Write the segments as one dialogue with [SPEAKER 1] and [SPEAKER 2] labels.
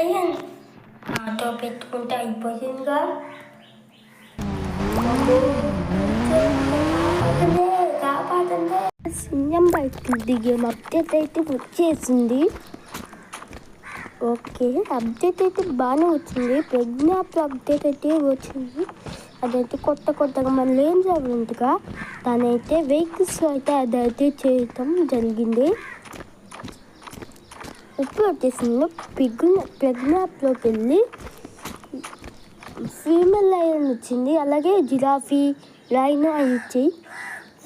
[SPEAKER 1] నాతో పెట్టుకుంటే అయిపోయిందిగా. సింహం బయటకు దిగేం అప్డేట్ అయితే వచ్చేసింది. ఓకే, అప్డేట్ అయితే బాగానే వచ్చింది. ప్రెగ్నాప్ అప్డేట్ అయితే వచ్చింది. అదైతే కొత్తగా మళ్ళీ ఏం జరుగుతుందిగా దాని అయితే వెహికల్స్ అయితే అదైతే చేయటం జరిగింది. ఇప్పుడు వచ్చేసింది ప్రెగ్నాప్లోకి వెళ్ళి ఫీమేల్ లయన్ వచ్చింది. అలాగే జిరాఫీ, రైనో అని ఇచ్చి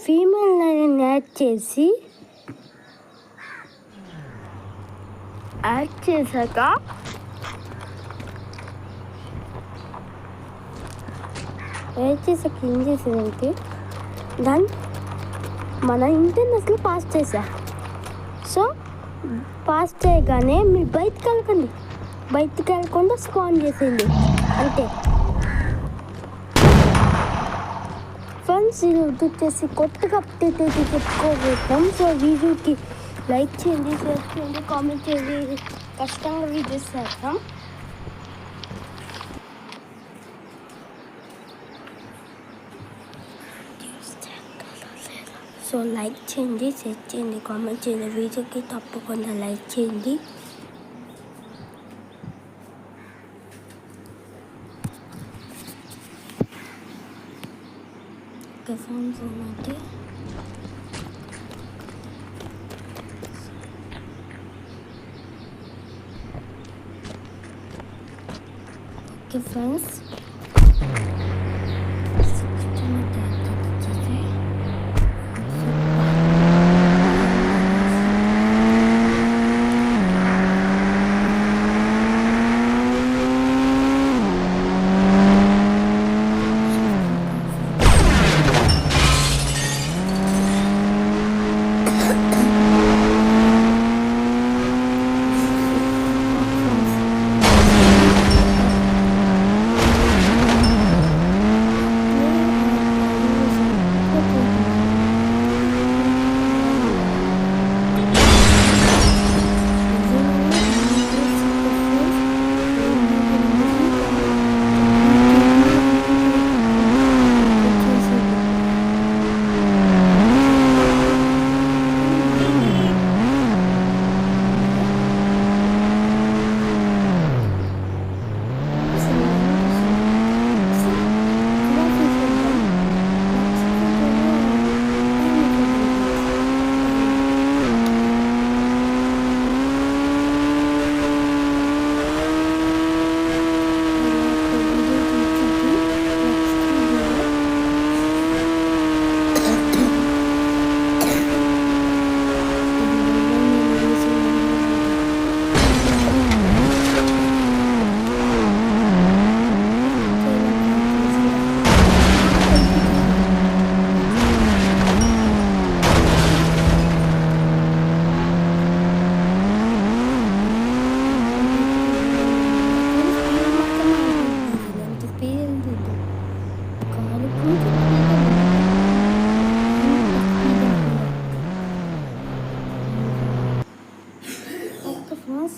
[SPEAKER 1] ఫీమేల్ లయన్ యాడ్ చేశాక ఏం చేసిందంటే దాన్ని మన ఇంటర్నెట్లో పాస్ చేశా. సో పాస్ చేయగానే మీరు బయటికి వెళ్ళకుండా స్పాన్ చేసింది అంతే. ఫ్రెండ్స్, ఇది వచ్చేసి కొత్తగా అప్డేట్ అయితే చెప్పుకోబోతాం. సో వీడియోకి లైక్ చేయండి, షేర్ చేయండి, కామెంట్ చేయండి. కష్టంగా వీడియోస్ చేస్తాం. సో లైక్ చేయండి, షేర్ చేయండి, కామెంట్ చేయండి. వీడియోకి తప్పకుండా లైక్ చేయండి. ఓకే ఫ్రెండ్స్, ఏమంటే ఓకే ఫ్రెండ్స్,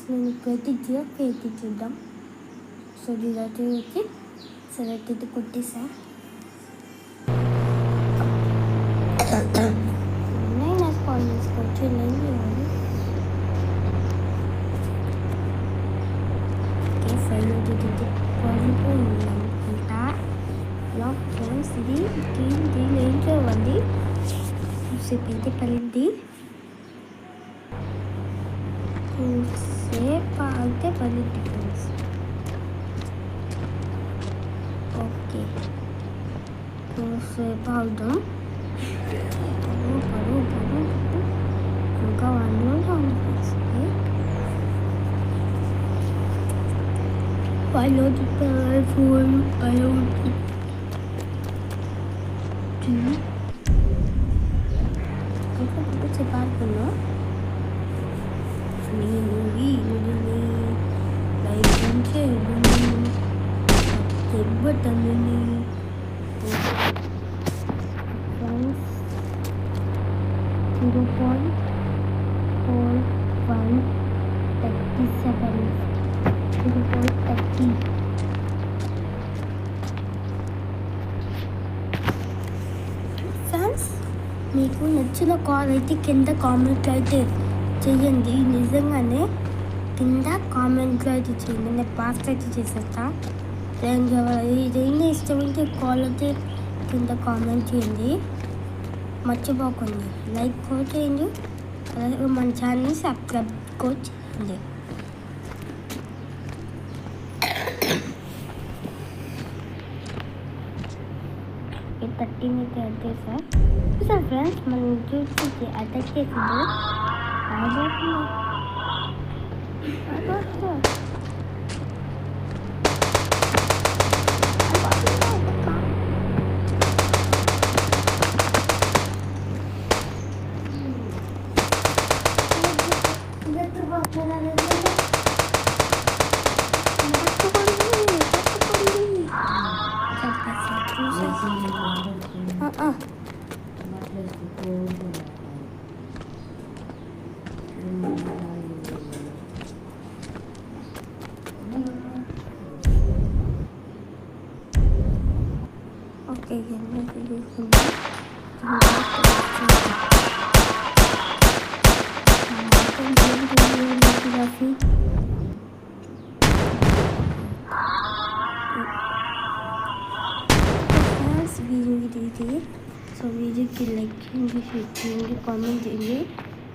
[SPEAKER 1] నేను ఇప్పుడైతే జిరాఫీ అయితే చూద్దాం. సో జిరాఫీ వచ్చి సెలెక్ట్ అయితే కొట్టేసా. నేను స్పాన్ చేసుకోవచ్చు, నేను ఓకే ఫైల్ పడిపోయింది అనుకుంటా. లాక్ ఫ్రెండ్స్, ఇది దీని ఏం చేయాలి సేపు అయితే పడింది. సేపు అయితే పడింది ఫ్రెండ్స్. ఓకే సేపు అవుదాం. ఇంకా 1 minute ఉంది ఫ్రెండ్స్. చెప్పాలనుకున్నా లైక్ బటన్ని 0.4137 30. ఫ్రెండ్స్, మీకు నచ్చిన కాల్ అయితే కింద కామెంట్లో అయితే చెయ్యండి. నిజంగానే కింద కామెంట్లో అయితే చేయండి. నేను పాస్ట్ అయితే చేసేస్తా. ఏదైనా ఇష్టమైతే కాల్ అయితే కింద కామెంట్ చేయండి. మర్చిపోకండి, లైక్ కూడా చేయండి. అలాగే మన ఛానల్ని సబ్స్క్రైబ్ కూడా చేయండి. ఈ 30 అయితే అంతే సార్ ఫ్రెండ్స్, మనం చూసి అటాక్ చేసింది ఓకే. సో వీడియోకి లైక్ చేయండి, షేర్ చేయండి, కామెంట్ చేయండి.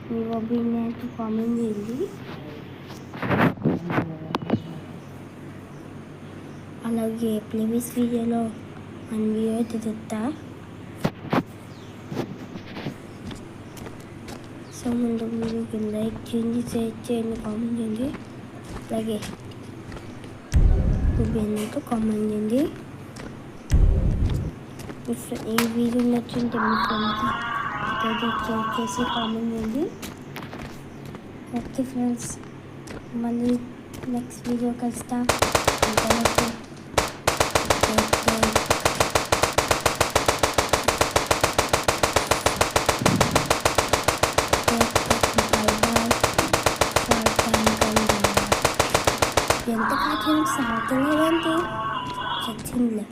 [SPEAKER 1] మీ ఒపీనియన్ కామెంట్ చేయండి. అలాగే ప్రీవియస్ వీడియోలో వీడియో అయితే చెప్తా. సో ముందు వీడియోకి లైక్ చేయండి, షేర్ చేయండి, కామెంట్ చేయండి. అలాగే ఒపీనియన్తో కామెంట్ చేయండి. ఈ వీడియో నచ్చింటే మీ ఫ్రెండ్కి షేర్ చేసి కామెంట్ చేయండి. ఓకే ఫ్రెండ్స్, మళ్ళీ నెక్స్ట్ వీడియో కలుస్తా. ఎంత కాదు సాగుతున్నారంటే చచ్చిందిలే.